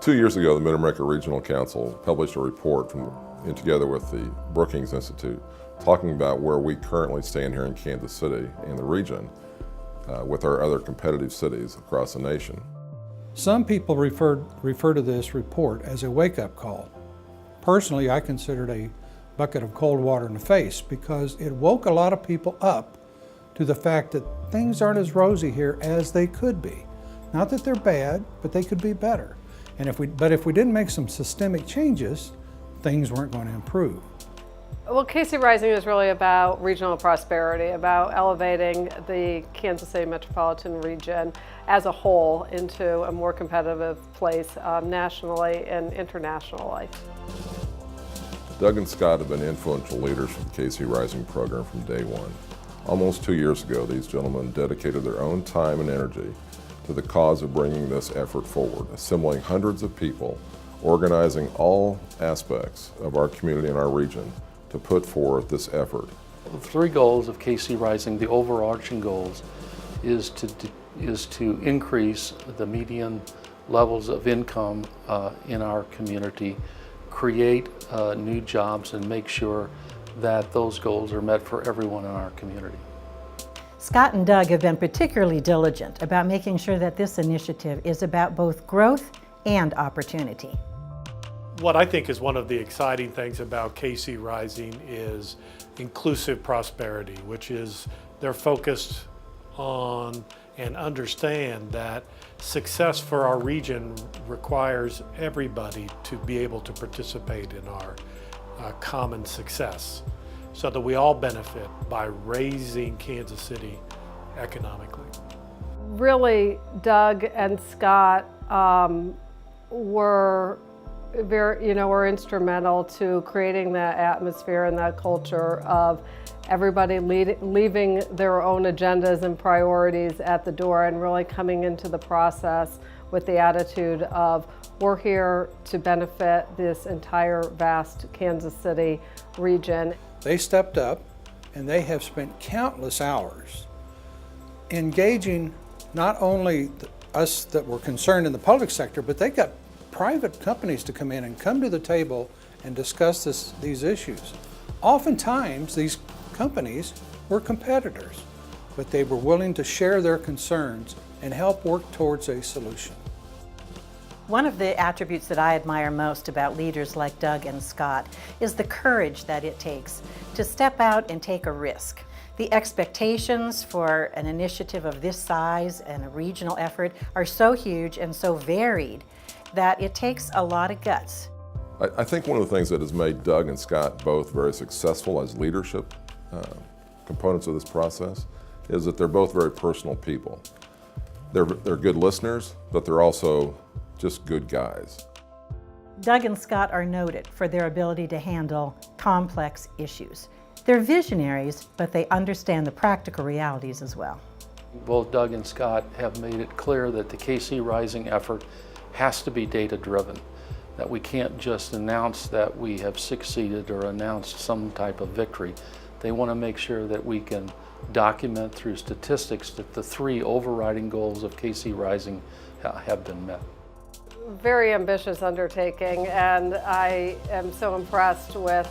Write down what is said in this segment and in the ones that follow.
2 years ago, the Mid-America Regional Council published a report together with the Brookings Institute talking about where we currently stand here in Kansas City and the region with our other competitive cities across the nation. Some people refer to this report as a wake-up call. Personally, I consider it a bucket of cold water in the face because it woke a lot of people up to the fact that things aren't as rosy here as they could be. Not that they're bad, but they could be better. And if we didn't make some systemic changes, things weren't going to improve. Well, KC Rising is really about regional prosperity, about elevating the Kansas City metropolitan region as a whole into a more competitive place nationally and internationally. Doug and Scott have been influential leaders for the KC Rising program from day one. Almost 2 years ago, these gentlemen dedicated their own time and energy to the cause of bringing this effort forward, assembling hundreds of people, organizing all aspects of our community and our region to put forth this effort. The three goals of KC Rising, the overarching goals, is to increase the median levels of income in our community, create new jobs, and make sure that those goals are met for everyone in our community. Scott and Doug have been particularly diligent about making sure that this initiative is about both growth and opportunity. What I think is one of the exciting things about KC Rising is inclusive prosperity, which is they're focused on and understand that success for our region requires everybody to be able to participate in our common success so that we all benefit by raising Kansas City economically. Really, Doug and Scott were were instrumental to creating that atmosphere and that culture of everybody leaving their own agendas and priorities at the door and really coming into the process with the attitude of we're here to benefit this entire vast Kansas City region. They stepped up and they have spent countless hours engaging not only us that were concerned in the public sector, but they got private companies to come in and come to the table and discuss these issues. Oftentimes, these companies were competitors, but they were willing to share their concerns and help work towards a solution. One of the attributes that I admire most about leaders like Doug and Scott is the courage that it takes to step out and take a risk. The expectations for an initiative of this size and a regional effort are so huge and so varied that it takes a lot of guts. I think one of the things that has made Doug and Scott both very successful as leadership components of this process is that they're both very personal people. They're good listeners, but they're also just good guys. Doug and Scott are noted for their ability to handle complex issues. They're visionaries, but they understand the practical realities as well. Both Doug and Scott have made it clear that the KC Rising effort has to be data-driven, that we can't just announce that we have succeeded or announce some type of victory. They want to make sure that we can document through statistics that the three overriding goals of KC Rising have been met. Very ambitious undertaking, and I am so impressed with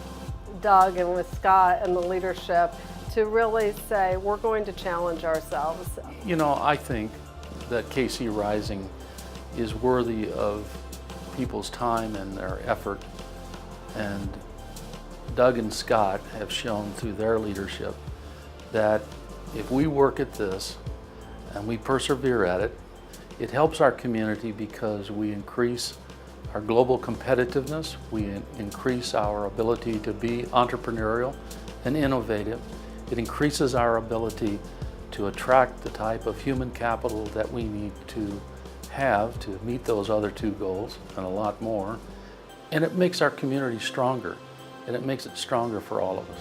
Doug and with Scott and the leadership to really say we're going to challenge ourselves. You know, I think that KC Rising is worthy of people's time and their effort, and Doug and Scott have shown through their leadership that if we work at this and we persevere at it, it helps our community because we increase our global competitiveness, we increase our ability to be entrepreneurial and innovative. It increases our ability to attract the type of human capital that we need to have to meet those other two goals and a lot more. And it makes our community stronger, and it makes it stronger for all of us.